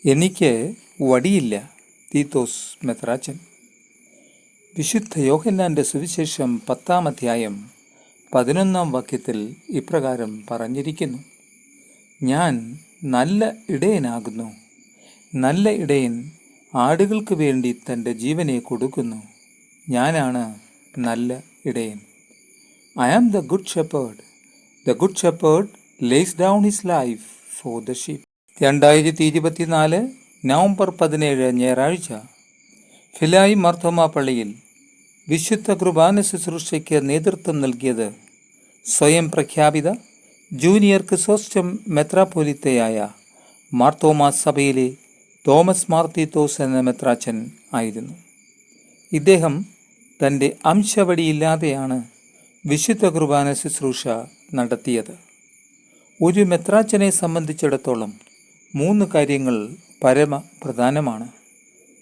എനിക്ക് വടിയില്ല. തീത്തോസ് മെത്രാച്ചൻ. വിശുദ്ധ യോഹന്നാൻ്റെ സുവിശേഷം 10-ാം അധ്യായം 11-ാം വാക്യത്തിൽ ഇപ്രകാരം പറഞ്ഞിരിക്കുന്നു: ഞാൻ നല്ല ഇടയനാകുന്നു. നല്ല ഇടയൻ ആടുകൾക്ക് വേണ്ടി തൻ്റെ ജീവനെ കൊടുക്കുന്നു. ഞാനാണ് നല്ല ഇടയൻ. I am the good shepherd. The good shepherd lays down his life for the sheep. 2024 November 17 ഞായറാഴ്ച ഫിലായി മാർത്തോമാ പള്ളിയിൽ വിശുദ്ധ കുർബാന ശുശ്രൂഷയ്ക്ക് നേതൃത്വം നൽകിയത് സ്വയം പ്രഖ്യാപിത ജൂനിയർ ക്രിസോസ്റ്റം മെത്രാപ്പൊലീത്തയായ മാർത്തോമാ സഭയിലെ തോമസ് മാർ തീത്തോസ് എന്ന മെത്രാച്ചൻ ആയിരുന്നു. ഇദ്ദേഹം തൻ്റെ അംശവടിയില്ലാതെയാണ് വിശുദ്ധ കുർബാന ശുശ്രൂഷ നടത്തിയത്. ഒരു മെത്രാച്ചനെ സംബന്ധിച്ചിടത്തോളം 3 കാര്യങ്ങൾ പരമപ്രധാനമാണ്: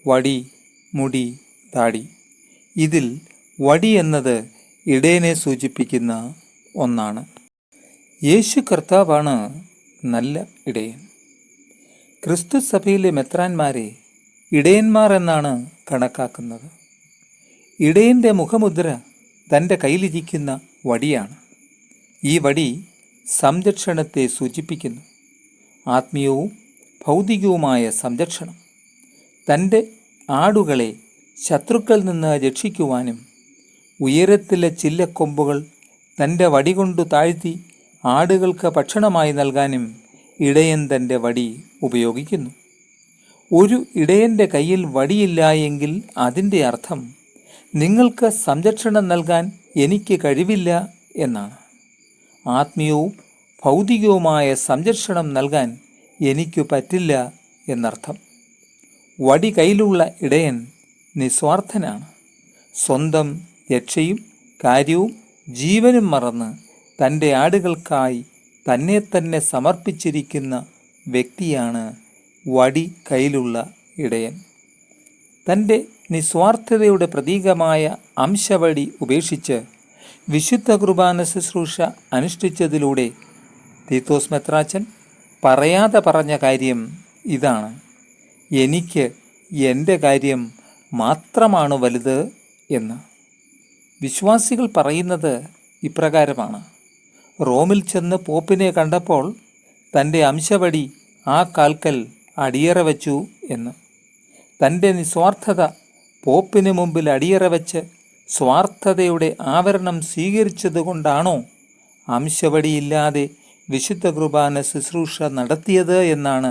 വടി, മുടി, താടി. ഇതിൽ വടി എന്നത് ഇടയനെ സൂചിപ്പിക്കുന്ന ഒന്നാണ്. യേശു കർത്താവാണ് നല്ല ഇടയൻ. ക്രിസ്തു സഭയിലെ മെത്രാന്മാരെ ഇടയന്മാർ എന്നാണ് കണക്കാക്കുന്നത്. ഇടയൻ്റെ മുഖമുദ്ര തൻ്റെ കയ്യിലിരിക്കുന്ന വടിയാണ്. ഈ വടി സംരക്ഷണത്തെ സൂചിപ്പിക്കുന്നു. ആത്മീയവും ഭൗതികവുമായ സംരക്ഷണം. തൻ്റെ ആടുകളെ ശത്രുക്കളിൽ നിന്ന് രക്ഷിക്കുവാനും ഉയരത്തിലെ ചില്ലക്കൊമ്പുകൾ തൻ്റെ വടി കൊണ്ടു താഴ്ത്തി ആടുകൾക്ക് ഭക്ഷണമായി നൽകാനും ഇടയൻ തൻ്റെ വടി ഉപയോഗിക്കുന്നു. ഒരു ഇടയൻ്റെ കയ്യിൽ വടിയില്ല എങ്കിൽ അതിൻ്റെ അർത്ഥം നിങ്ങൾക്ക് സംരക്ഷണം നൽകാൻ എനിക്ക് കഴിവില്ല എന്നാണ്. ആത്മീയവും ഭൗതികവുമായ സംരക്ഷണം നൽകാൻ എനിക്ക് പറ്റില്ല എന്നർത്ഥം. വടി കയ്യിലുള്ള ഇടയൻ നിസ്വാർത്ഥനാണ്. സ്വന്തം രക്ഷയും കാര്യവും ജീവനും മറന്ന് തൻ്റെ ആടുകൾക്കായി തന്നെ തന്നെ സമർപ്പിച്ചിരിക്കുന്ന വ്യക്തിയാണ് വടി കയ്യിലുള്ള ഇടയൻ. തൻ്റെ നിസ്വാർത്ഥതയുടെ പ്രതീകമായ അംശവടി ഉപേക്ഷിച്ച് വിശുദ്ധ കുർബാന ശുശ്രൂഷ അനുഷ്ഠിച്ചതിലൂടെ തീത്തോസ് മെത്രാച്ചൻ പറയാതെ പറഞ്ഞ കാര്യം ഇതാണ്: എനിക്ക് എൻ്റെ കാര്യം മാത്രമാണ് വലുത് എന്ന്. വിശ്വാസികൾ പറയുന്നത് ഇപ്രകാരമാണ്: റോമിൽ ചെന്ന് പോപ്പിനെ കണ്ടപ്പോൾ തൻ്റെ അംശവടി ആ കാൽക്കൽ അടിയറ വച്ചു എന്ന്. തൻ്റെ നിസ്വാർത്ഥത പോപ്പിന് മുമ്പിൽ അടിയറ വച്ച് സ്വാർത്ഥതയുടെ ആവരണം സ്വീകരിച്ചതുകൊണ്ടാണോ അംശവടിയില്ലാതെ വിശുദ്ധ കുർബാന ശുശ്രൂഷ നടത്തിയത് എന്നാണ്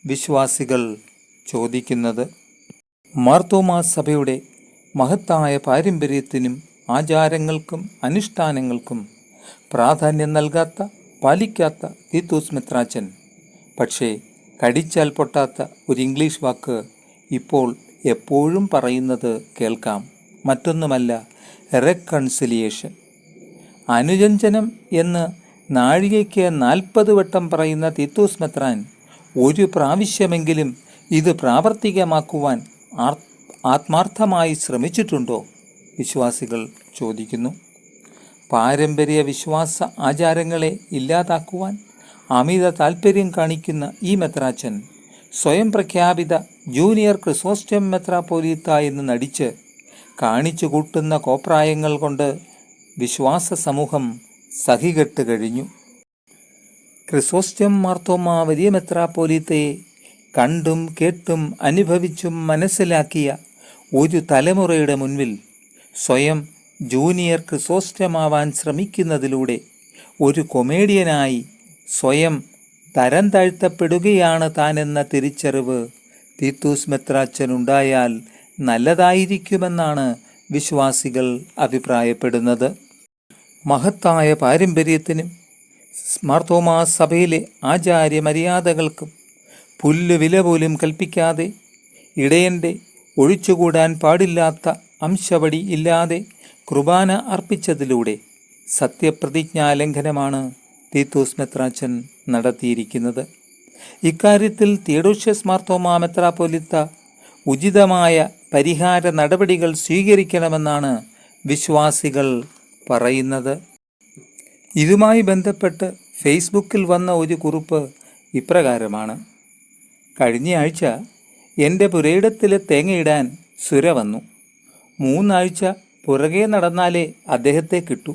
വിശ്വാസികൾ ചോദിക്കുന്നത്. മാർത്തോമാ സഭയുടെ മഹത്തായ പാരമ്പര്യത്തിനും ആചാരങ്ങൾക്കും അനുഷ്ഠാനങ്ങൾക്കും പ്രാധാന്യം നൽകാത്ത, പാലിക്കാത്ത തീത്തോസ് മെത്രാച്ചൻ പക്ഷേ കടിച്ചാൽ പൊട്ടാത്ത ഒരു ഇംഗ്ലീഷ് വാക്ക് ഇപ്പോൾ എപ്പോഴും പറയുന്നത് കേൾക്കാം. മറ്റൊന്നുമല്ല, റെക്കൺസിലിയേഷൻ. അനുരഞ്ജനം എന്ന് നാഴികയ്ക്ക് 40 വട്ടം പറയുന്ന തീത്തോസ് മെത്രാൻ ഒരു പ്രാവശ്യമെങ്കിലും ഇത് പ്രാവർത്തികമാക്കുവാൻ ആത്മാർത്ഥമായി ശ്രമിച്ചിട്ടുണ്ടോ? വിശ്വാസികൾ ചോദിക്കുന്നു. പാരമ്പര്യ വിശ്വാസ ആചാരങ്ങളെ ഇല്ലാതാക്കുവാൻ അമിത താൽപ്പര്യം കാണിക്കുന്ന ഈ മെത്രാച്ചൻ സ്വയം പ്രഖ്യാപിത ജൂനിയർ ക്രിസോസ്റ്റം മെത്രാപ്പൊലീത്ത എന്ന് നടിച്ച് കാണിച്ചു കൂട്ടുന്ന കോപ്രായങ്ങൾ കൊണ്ട് വിശ്വാസ സമൂഹം സഹികെട്ട് കഴിഞ്ഞു. ക്രിസോസ്റ്റം മാർത്തോമാ വലിയ മെത്രാപ്പൊലീത്തയെ കണ്ടും കേട്ടും അനുഭവിച്ചും മനസ്സിലാക്കിയ ഒരു തലമുറയുടെ മുൻപിൽ സ്വയം ജൂനിയർ ക്രിസോസ്റ്റമാവാൻ ശ്രമിക്കുന്നതിലൂടെ ഒരു കൊമേഡിയനായി സ്വയം തരം താഴ്ത്തപ്പെടുകയാണ് താനെന്ന തിരിച്ചറിവ് തീത്തോസ് മെത്രാച്ചനുണ്ടായാൽ നല്ലതായിരിക്കുമെന്നാണ് വിശ്വാസികൾ അഭിപ്രായപ്പെടുന്നത്. മഹത്തായ പാരമ്പര്യത്തിനും മാർത്തോമാ സഭയിലെ ആചാര്യമര്യാദകൾക്കും പുല്ലുവില പോലും കൽപ്പിക്കാതെ ഇടയൻ്റെ ഒഴിച്ചുകൂടാൻ പാടില്ലാത്ത അംശവടി ഇല്ലാതെ കുർബാന അർപ്പിച്ചതിലൂടെ സത്യപ്രതിജ്ഞാലംഘനമാണ് തീത്തോസ് മെത്രാച്ചൻ നടത്തിയിരിക്കുന്നത്. ഇക്കാര്യത്തിൽ തിയഡോഷ്യസ് മാർത്തോമാ മെത്രാപ്പൊലീത്ത ഉചിതമായ പരിഹാര നടപടികൾ സ്വീകരിക്കണമെന്നാണ് വിശ്വാസികൾ പറയുന്നത്. ഇതുമായി ബന്ധപ്പെട്ട് ഫേസ്ബുക്കിൽ വന്ന ഒരു കുറിപ്പ് ഇപ്രകാരമാണ്: കഴിഞ്ഞയാഴ്ച എൻ്റെ പുരയിടത്തിൽ തേങ്ങയിടാൻ സുര വന്നു. 3 ആഴ്ച പുറകെ നടന്നാലേ അദ്ദേഹത്തെ കിട്ടൂ.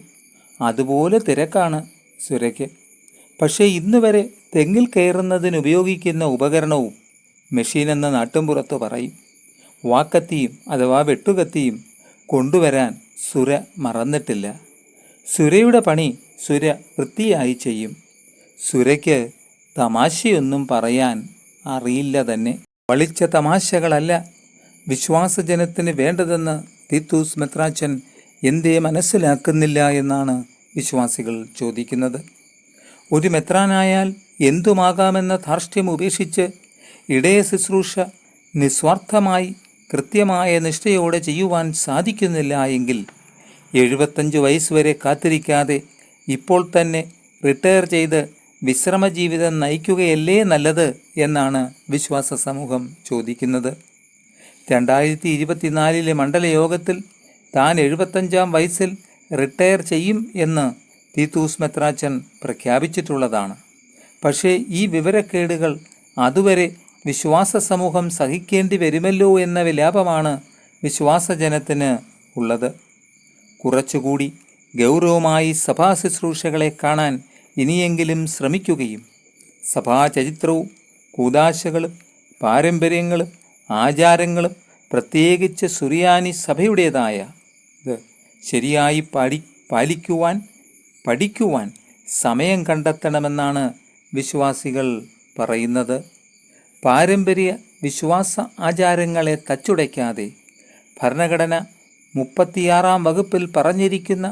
അതുപോലെ തിരക്കാണ് സുരയ്ക്ക്. പക്ഷേ ഇന്നുവരെ തെങ്ങിൽ കയറുന്നതിന് ഉപയോഗിക്കുന്ന ഉപകരണവും മെഷീനെന്ന് നാട്ടുംപുറത്ത് പറയും. വാക്കത്തിയും അഥവാ വെട്ടുകത്തിയും കൊണ്ടുവരാൻ സുര മറന്നിട്ടില്ല. സുരയുടെ പണി സുര വൃത്തിയായി ചെയ്യും. സുരയ്ക്ക് തമാശയൊന്നും പറയാൻ അറിയില്ല തന്നെ. വളിച്ച തമാശകളല്ല വിശ്വാസജനത്തിന് വേണ്ടതെന്ന് തീത്തൂസ് മെത്രാച്ചൻ എന്തേ മനസ്സിലാക്കുന്നില്ല എന്നാണ് വിശ്വാസികൾ ചോദിക്കുന്നത്. ഒരു മെത്രാനായാൽ എന്തുമാകാമെന്ന ധാർഷ്ട്യം ഉപേക്ഷിച്ച് ഇടയ ശുശ്രൂഷ നിസ്വാർത്ഥമായി കൃത്യമായ നിഷ്ഠയോടെ ചെയ്യുവാൻ സാധിക്കുന്നില്ല എങ്കിൽ 75 വയസ്സ് വരെ കാത്തിരിക്കാതെ ഇപ്പോൾ തന്നെ റിട്ടയർ ചെയ്ത് വിശ്രമജീവിതം നയിക്കുകയല്ലേ നല്ലത് എന്നാണ് വിശ്വാസ സമൂഹം ചോദിക്കുന്നത്. 2024 മണ്ഡലയോഗത്തിൽ താൻ 75-ാം വയസ്സിൽ റിട്ടയർ ചെയ്യും എന്ന് തീത്തൂസ് മെത്രാച്ചൻ പ്രഖ്യാപിച്ചിട്ടുള്ളതാണ്. പക്ഷേ ഈ വിവരക്കേടുകൾ അതുവരെ വിശ്വാസ സമൂഹം സഹിക്കേണ്ടി വരുമല്ലോ എന്ന വിലാപമാണ് വിശ്വാസജനത്തിന് ഉള്ളത്. കുറച്ചുകൂടി ഗൗരവമായി സഭാ ശുശ്രൂഷകളെ കാണാൻ ഇനിയെങ്കിലും ശ്രമിക്കുകയും സഭാചരിത്രവും കൂദാശകളും പാരമ്പര്യങ്ങളും ആചാരങ്ങളും പ്രത്യേകിച്ച് സുറിയാനി സഭയുടേതായ ഇത് ശരിയായി പഠിക്കുവാൻ സമയം കണ്ടെത്തണമെന്നാണ് വിശ്വാസികൾ പറയുന്നത്. പാരമ്പര്യ വിശ്വാസ ആചാരങ്ങളെ തച്ചുടയ്ക്കാതെ ഭരണഘടന 36-ാം വകുപ്പിൽ പറഞ്ഞിരിക്കുന്ന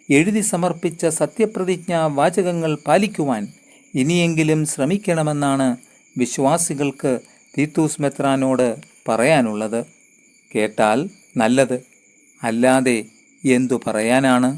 എഴുതി സമർപ്പിച്ച സത്യപ്രതിജ്ഞാ വാചകങ്ങൾ പാലിക്കുവാൻ ഇനിയെങ്കിലും ശ്രമിക്കണമെന്നാണ് വിശ്വാസികൾക്ക് തീത്തൂസ് മെത്രാനോട് പറയാനുള്ളത്. കേട്ടാൽ നല്ലത്, അല്ലാതെ എന്തു പറയാനാണ്?